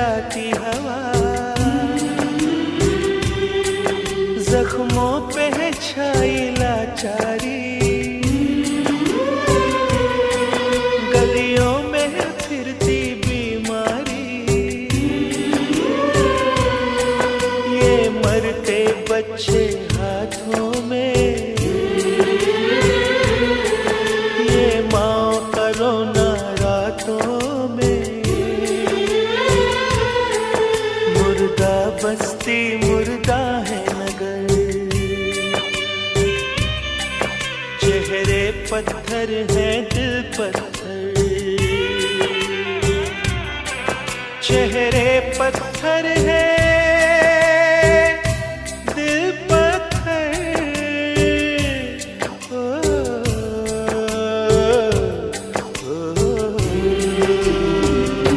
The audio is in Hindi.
जाती हवा, जख्मों पे है छाई लाचारी, गलियों में है फिरती बीमारी। ये मरते बच्चे हाथों में, ये माँ का रोना रातों में। मुर्दा बस्ती मुर्दा है नगर, चेहरे पत्थर है दिल पत्थर, चेहरे पत्थर है